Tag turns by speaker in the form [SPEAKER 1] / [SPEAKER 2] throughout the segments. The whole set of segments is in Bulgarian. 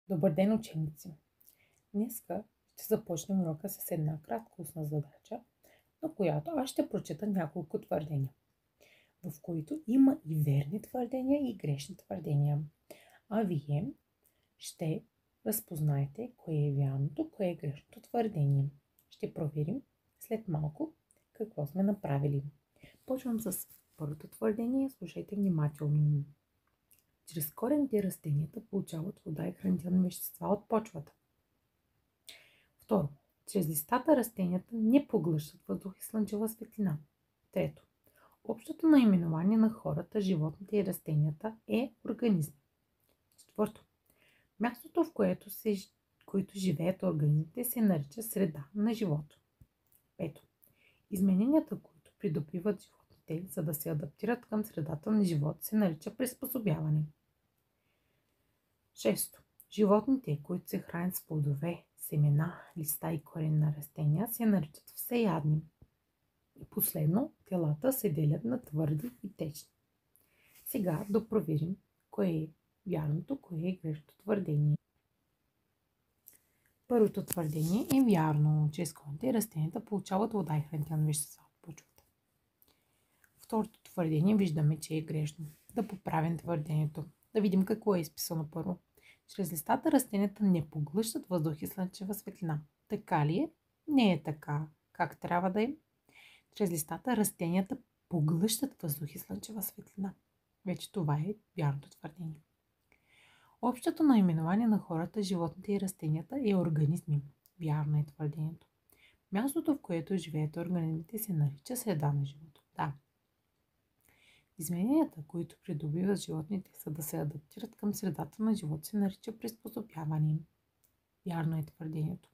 [SPEAKER 1] Добър ден, ученици! Днеска ще започнем урока с една кратка устна задача, на която аз ще прочета няколко твърдения, в които има и верни твърдения, и грешни твърдения. А вие ще разпознаете кое е вярното, кое е грешното твърдение. Ще проверим след малко какво сме направили. Почвам с първото твърдение. Слушайте внимателно. Чрез корените растенията получават вода и хранителни вещества от почвата. Второ, чрез листата растенията не поглъщат въздух и слънчева светлина. Трето, общото наименование на хората, животните и растенията е организми. Четвърто, мястото, в което живеят организмите, се нарича среда на живота. Пето, измененията, които придобиват животните, за да се адаптират към средата на живота, се нарича приспособяване. Шесто, животните, които се хранят с плодове, семена, листа и корен на растения, се наричат всеядни. И последно, телата се делят на твърди и течни. Сега да проверим кое е вярното, кое е грешното твърдение. Първото твърдение е вярно. Чрез корените растенията получават вода и хранителни вещества от почвата. Второто твърдение виждаме, че е грешно. Да поправим твърдението. Да видим какво е изписано първо. Чрез листата растенията не поглъщат въздух и слънчева светлина. Така ли е? Не е така. Как трябва да е? Чрез листата растенията поглъщат въздух и слънчева светлина. Вече това е вярното твърдение. Общото наименование на хората, животните и растенията е организми. Вярно е твърдението. Мястото, в което живеят организмите, се нарича среда на живота. Да. Измененията, които придобиват животните, за да се адаптират към средата на живота, се нарича приспособяване. Вярно е твърдението.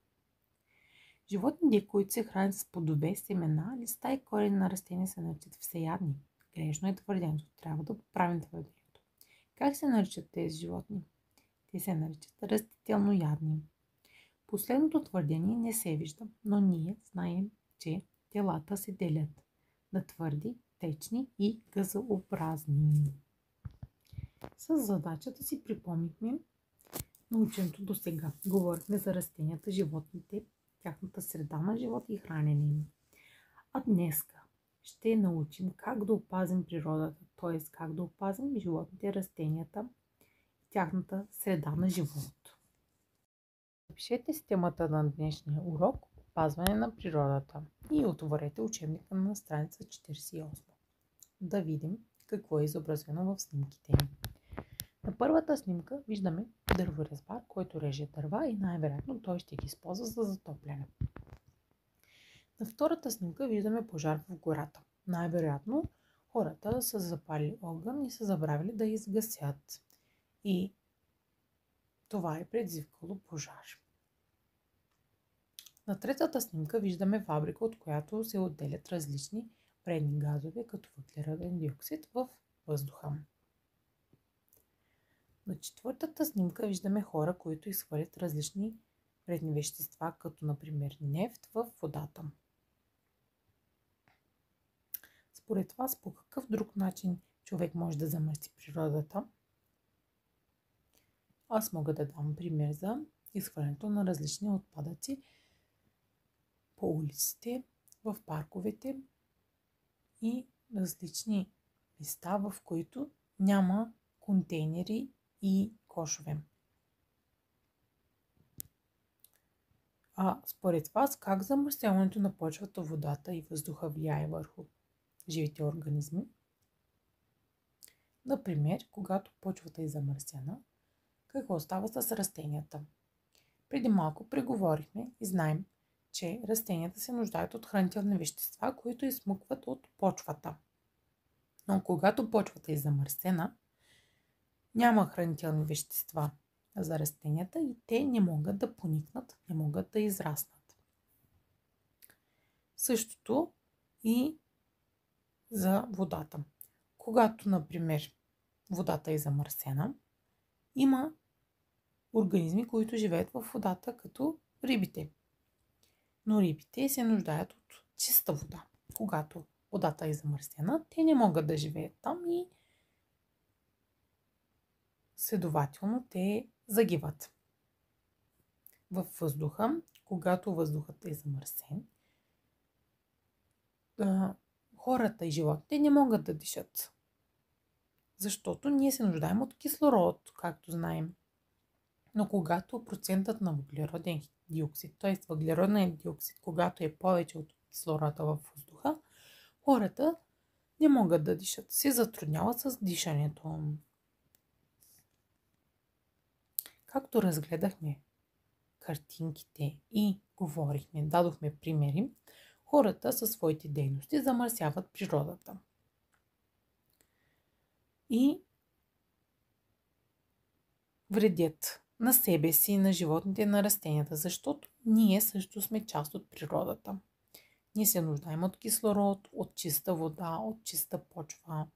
[SPEAKER 1] Животните, които се хранят с плодове, семена, листа и корени на растения, се наричат всеядни. Грешно е твърдението. Трябва да поправим твърдението. Как се наричат тези животни? Те се наричат растителноядни. Последното твърдение не се вижда, но ние знаем, че телата се делят на твърди, течни и газообразни. С задачата си припомнихме наученото до сега. Говорихме за растенията, животните, тяхната среда на живот и хранене им. А днеска ще научим как да опазим природата, т.е. как да опазим животните, растенията и тяхната среда на живот. Запишете с темата на днешния урок опазване на природата и отворете учебника на страница 48. Да видим какво е изобразено в снимките ни. На първата снимка виждаме дърворезбар, който реже дърва и най-вероятно той ще ги използва за затопляне. На втората снимка виждаме пожар в гората. Най-вероятно хората са запалили огън и са забравили да изгасят. И това е предизвикало пожар. На третата снимка виждаме фабрика, от която се отделят различни вредни газове, като въглероден диоксид в въздуха. На четвъртата снимка виждаме хора, които изхвърлят различни вредни вещества, като например нефт в водата. Според вас, по какъв друг начин човек може да замърси природата? Аз мога да дам пример за изхвърлянето на различни отпадъци по улиците, в парковете и различни места, в които няма контейнери и кошове. А според вас, как замърсяването на почвата, водата и въздуха влияе върху живите организми? Например, когато почвата е замърсена, какво става с растенията? Преди малко преговорихме и знаем, че растенията се нуждаят от хранителни вещества, които изсмукват от почвата. Но когато почвата е замърсена, няма хранителни вещества за растенията и те не могат да поникнат, не могат да израснат. Същото и за водата. Когато, например, водата е замърсена, има организми, които живеят в водата, като рибите. Но рибите се нуждаят от чиста вода. Когато водата е замърсена, те не могат да живеят там и следователно те загиват. във въздуха, когато въздухът е замърсен, хората и животните не могат да дишат. Защото ние се нуждаем от кислород, както знаем. Но когато процентът на въглероден диоксид, т.е. въглероден диоксид, когато е повече от кислорода във въздуха, хората не могат да дишат. Се затрудняват с дишането. Както разгледахме картинките и говорихме, дадохме примери, хората със своите дейности замърсяват природата. И вредят на себе си, на животните, на растенията, защото ние също сме част от природата. Ние се нуждаем от кислород, от чиста вода, от чиста почва.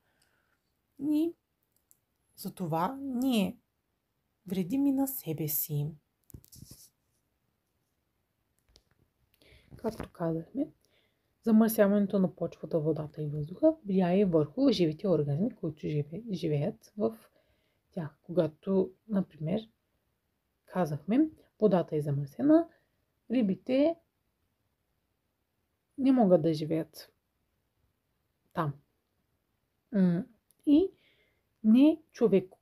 [SPEAKER 1] И затова ние вредим и на себе си. Както казахме, замърсяването на почвата, водата и въздуха влияе върху живите организми, които живеят в тях. Когато, например, казахме, водата е замърсена, рибите не могат да живеят там. И не човек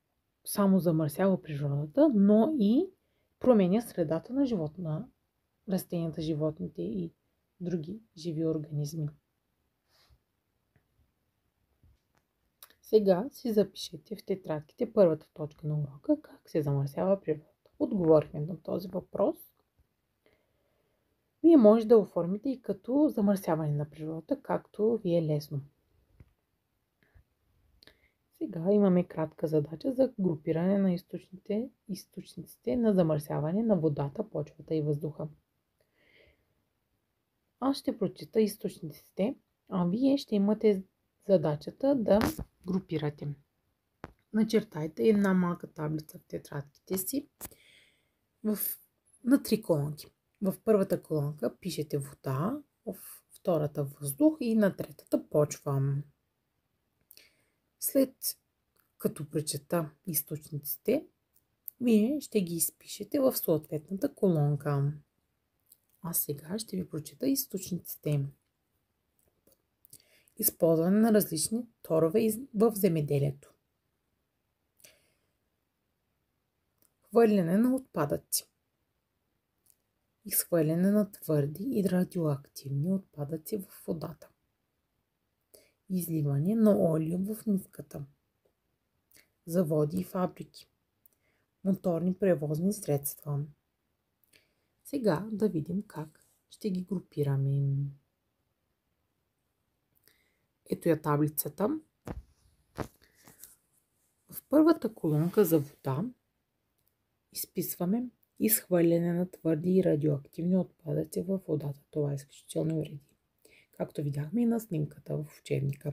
[SPEAKER 1] само замърсява природата, но и променя средата на живота на растенията, животните и други живи организми. Сега си запишете в тетрадките първата точка на урока как се замърсява природата. Отговорихме на този въпрос. Вие може да оформите и като замърсяване на природата, както ви е лесно. Сега имаме кратка задача за групиране на източниците на замърсяване на водата, почвата и въздуха. Аз ще прочита източниците, а вие ще имате задачата да групирате. Начертайте една малка таблица в тетрадките си на 3 колонки. В първата колонка пишете вода, в втората въздух и на третата почва. След като прочета източниците, вие ще ги изпишете в съответната колонка. А сега ще ви прочета източниците. Използване на различни торове в земеделието. Хвърляне на отпадъци. Изхвърляне на твърди и радиоактивни отпадъци в водата. Изливане на олио в мивката. Заводи и фабрики. Моторни превозни средства. Сега да видим как ще ги групираме. Ето я таблицата. В първата колонка за вода изписваме изхвърляне на твърди и радиоактивни отпадъци в водата. Това е изключително вреди. Както видяхме и на снимката в учебника.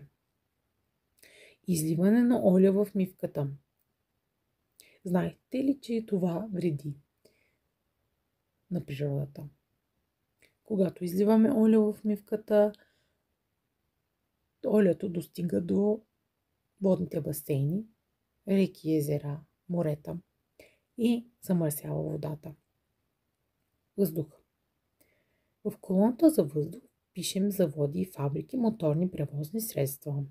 [SPEAKER 1] Изливане на олио в мивката. Знаете ли, че това вреди на природата? Когато изливаме олио в мивката, олиото достига до водните басейни, реки, езера, морета и замърсява водата. Въздух. В колоната за въздух пишем заводи и фабрики, моторни превозни средства.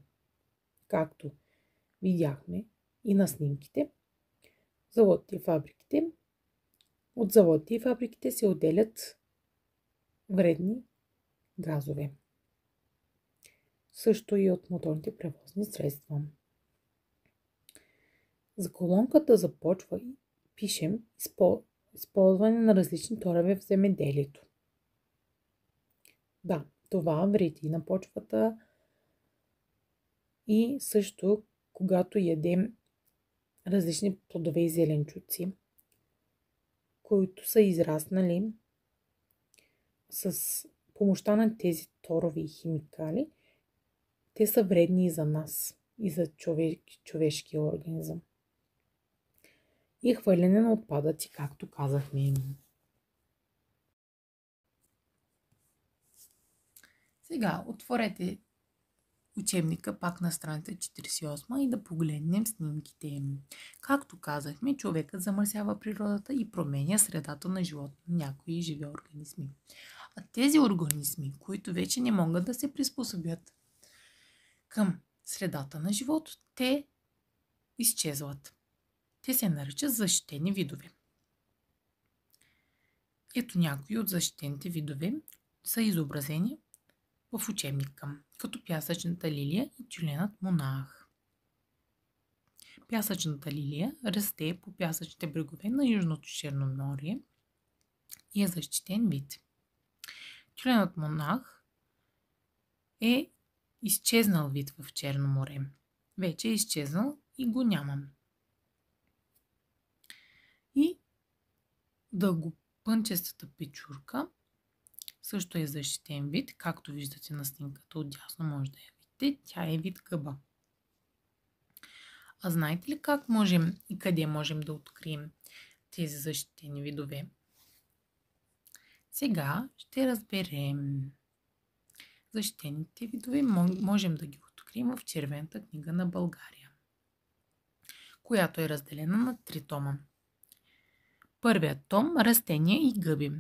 [SPEAKER 1] Както видяхме и на снимките, заводите и фабриките. От заводите и фабриките се отделят вредни газове. Също и от моторните превозни средства. За колонката за почва пишем използване на различни торове в земеделието. Да, това вреди на почвата и също когато ядем различни плодове и зеленчуци, които са израснали с помощта на тези торове и химикали, те са вредни и за нас, и за човешкия организъм. И хвърляне на отпадъци, както казахме. Сега отворете учебника пак на страница 48 и да погледнем снимките. Както казахме, човекът замърсява природата и променя средата на живот на някои живи организми. А тези организми, които вече не могат да се приспособят към средата на живот, те изчезват. Те се наричат защитени видове. Ето някои от защитените видове са изобразени в учебника, като пясъчната лилия и тюленът монах. Пясъчната лилия расте по пясъчните брегове на Южното Черноморие и е защитен вид. Тюленът монах е изчезнал вид в Черно море. Вече е изчезнал и го нямам. И дългопънчестата печурка също е защитен вид, както виждате на снимката отдясно, може да я видите. Тя е вид гъба. А знаете ли как можем и къде можем да открием тези защитени видове? Сега ще разберем. Защитените видове можем да ги открием в Червената книга на България, която е разделена на 3 тома. Първият том – растения и гъби.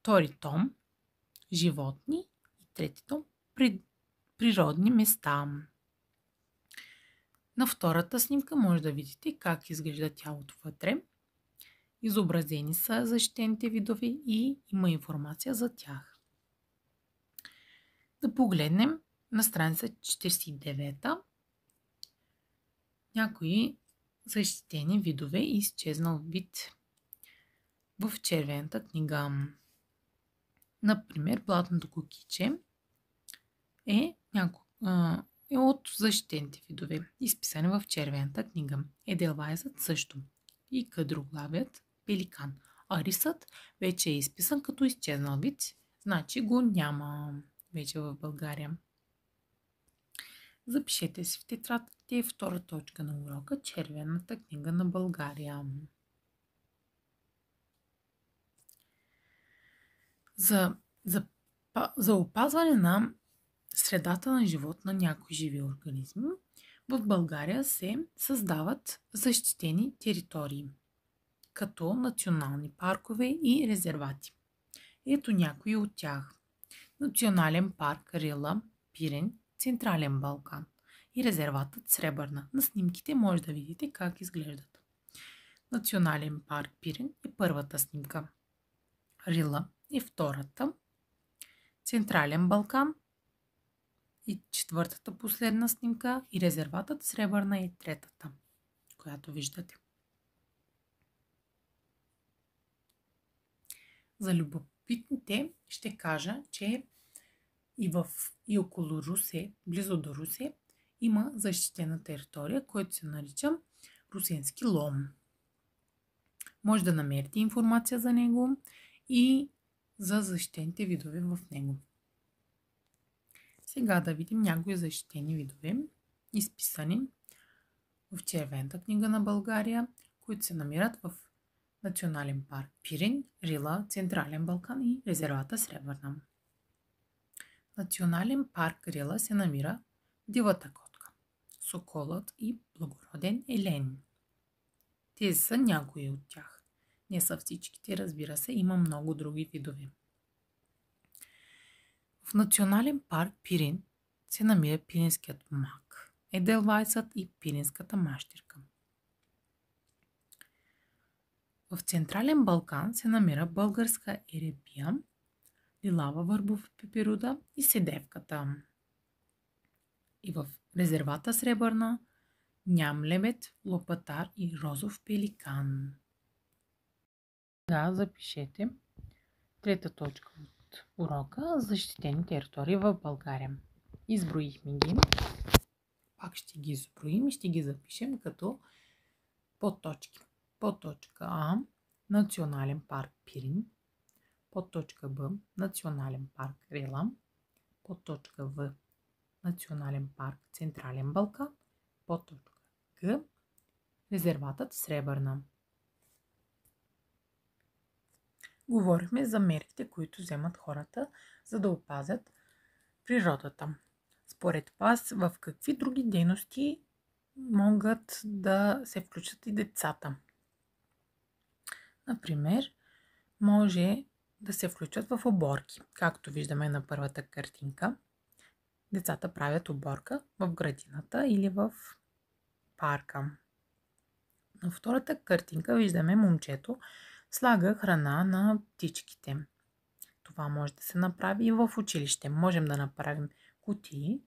[SPEAKER 1] Втори том – животни. И трети том – природни места. На втората снимка може да видите как изглежда тялото вътре. Изобразени са защитените видове и има информация за тях. Да погледнем на страница 49 някои защитени видове и изчезнал вид в Червената книга. Например, блатното кукиче е от защитените видове, изписани в Червената книга. Еделвайсът също. И къдроглавият пеликан. А рисът вече е изписан като изчезнал вид, значи го няма вече в България. Запишете си в тетрадките втора точка на урока Червената книга на България. За опазване на средата на живот на някои живи организми, в България се създават защитени територии, като национални паркове и резервати. Ето някои от тях. Национален парк Рила, Пирин, Централен Балкан и резерватът Сребърна. На снимките може да видите как изглеждат. Национален парк Пирин е първата снимка. Рила е втората. Централен Балкан и четвъртата последна снимка и резерватът Сребърна е третата, която виждате. За любопитните ще кажа, че и около Русе, близо до Русе, има защитена територия, която се нарича Русенски лом. Може да намерите информация за него и за защитените видове в него. Сега да видим някои защитени видове, изписани в Червената книга на България, които се намират в Национален парк Пирин, Рила, Централен Балкан и резервата Сребърна. Национален парк Рила се намира дивата котка, соколът и благороден елен. Тези са някои от тях. Не са всичките, разбира се, има много други видове. В Национален парк Пирин се намира пиринският мак, еделвайсът и пиринската мащирка. В Централен Балкан се намира българска еребия, лилава върбов пеперуда и седевката. И в резервата Сребърна ням лебед, лопатар и розов пеликан. Сега запишете трета точка от урока защитени територии в България. Изброихме ги. Пак ще ги изброим и ще ги запишем като подточки. Подточка А – Национален парк Пирин. Подточка Б – Национален парк Рила. Подточка В – Национален парк Централен Балкан. Подточка Г – резерватът Сребърна. Говорихме за мерките, които вземат хората, за да опазят природата. според вас, в какви други дейности могат да се включат и децата? Например, може да се включат в оборки. Както виждаме на първата картинка, децата правят оборка в градината или в парка. На втората картинка виждаме момчето слага храна на птичките. Това може да се направи и в училище. Можем да направим кутии,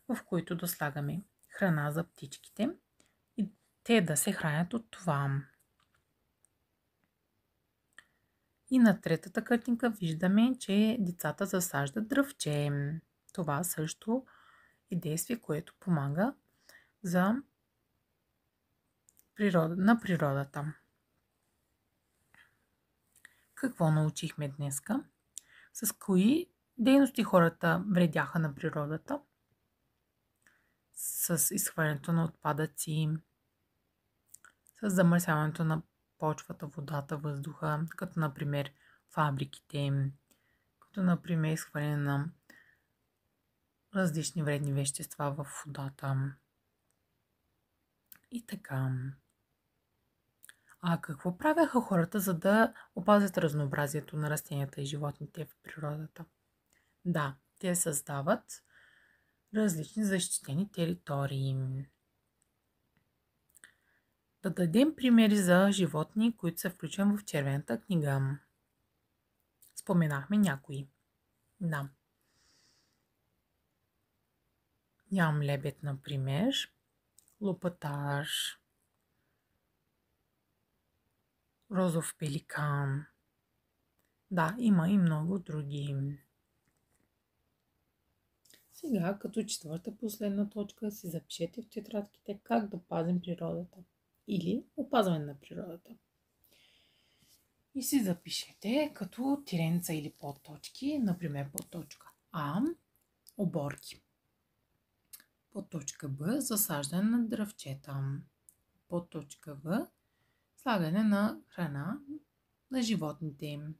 [SPEAKER 1] в които да слагаме храна за птичките и те да се хранят от това. И на третата картинка виждаме, че децата засаждат дръвче. Това също е действие, което помага на природата. Какво научихме днеска? С кои дейности хората вредяха на природата? С изхвърлянето на отпадъци, с замърсяването на почвата, водата, въздуха, като например фабриките, като например изхвърляне на различни вредни вещества в водата. И така. А какво правяха хората, за да опазят разнообразието на растенията и животните в природата? Да, те създават различни защитени територии. Да дадем примери за животни, които са включени в червената книга. Споменахме някои. Да. Ням лебед, например, лопатар, розов пеликан. Да, има и много други. Сега, като четвърта последна точка, си запишете в тетрадките как да пазим природата или опазване на природата. И си запишете като тиренца или подточки, например подточка А, оборки. Подточка Б, засаждане на дръвчета. Подточка В, слагане на храна на животните им.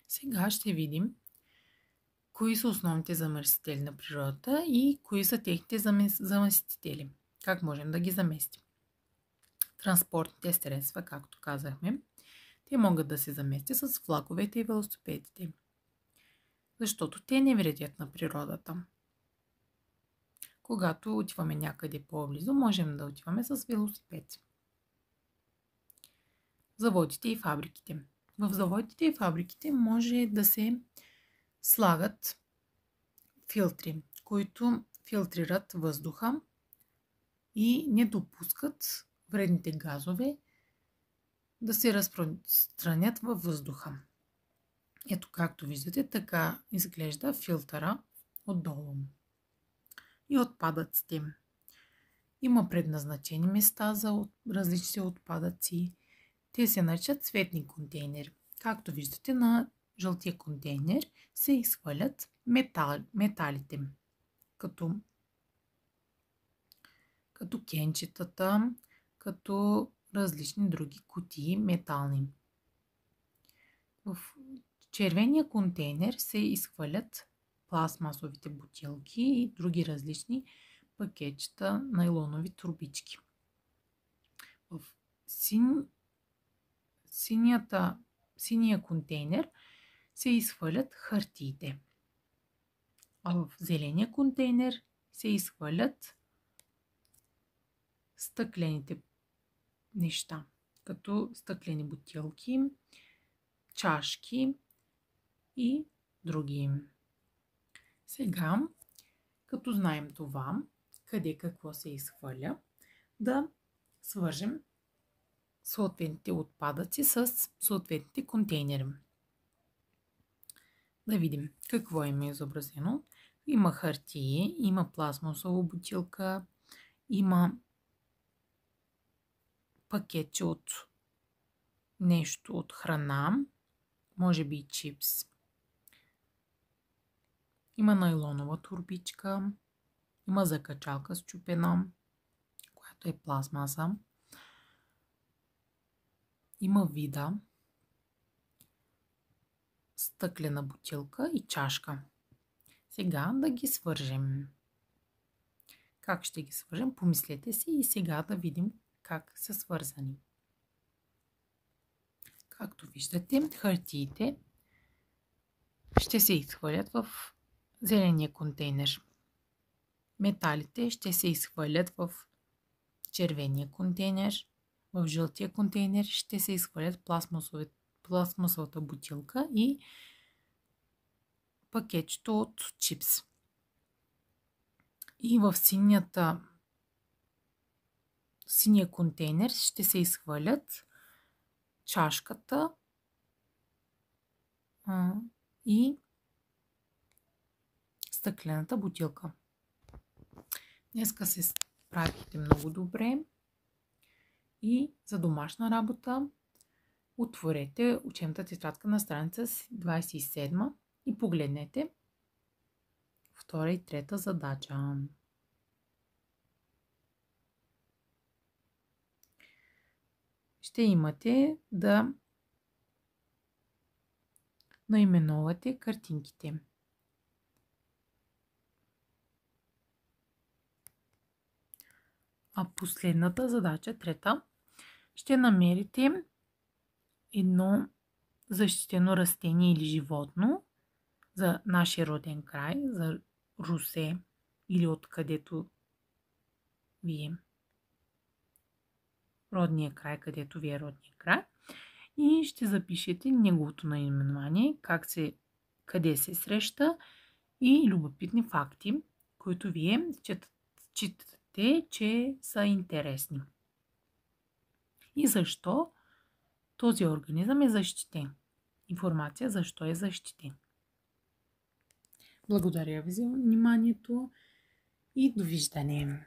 [SPEAKER 1] Сега ще видим кои са основните замърсители на природата и кои са техните замърсители. Как можем да ги заместим? Транспортните средства, както казахме, те могат да се заместят с влаковете и велосипедите, защото те не вредят на природата. Когато отиваме някъде по-близо, можем да отиваме с велосипед. Заводите и фабриките. В заводите и фабриките може да се слагат филтри, които филтрират въздуха и не допускат вредните газове да се разпространят във въздуха. Ето, както виждате, така изглежда филтъра отдолу. И отпадъците. Има предназначени места за различни отпадъци. Те се наричат цветни контейнери. Както виждате, на жълтия контейнер се изхвърлят металите, като кенчетата, като различни други кутии метални. В червения контейнер се изхвърлят пластмасовите бутилки и други различни пакетчета, найлонови турбички. В синия контейнер се изхвърлят хартиите, а в зеления контейнер се изхвърлят стъклените неща, като стъклени бутилки, чашки и други. Сега, като знаем това, къде какво се изхвърля, да свържем съответните отпадъци с съответните контейнери. Да видим какво има изобразено. Има хартии, има пластмасова бутилка, има пакетче от нещо от храна, може би чипс. Има найлонова турбичка, има закачалка счупена, която е пластмаса. Има вида, стъклена бутилка и чашка. Сега да ги свържем. Как ще ги свържем? Помислете си и сега да видим как са свързани. Както виждате, хартиите ще се изхвърлят в зеления контейнер. Металите ще се изхвърлят в червения контейнер. В жълтия контейнер ще се изхвърлят пластмасовата бутилка и пакетчето от чипс. И в синия контейнер ще се изхвърлят чашката и стъклената бутилка. Днеска се справихте много добре и за домашна работа отворете учебната тетрадка на страница 27 и погледнете втора и трета задача. Ще имате да наименувате картинките. А последната задача, трета, ще намерите едно защитено растение или животно за нашия роден край, за Русе или откъдето ви е родния край, където ви е родния край. И ще запишете неговото наименование, къде се среща и любопитни факти, които вие считате, че са интересни. И защо този организъм е защитен. Информация защо е защитен. Благодаря ви за вниманието и довиждане.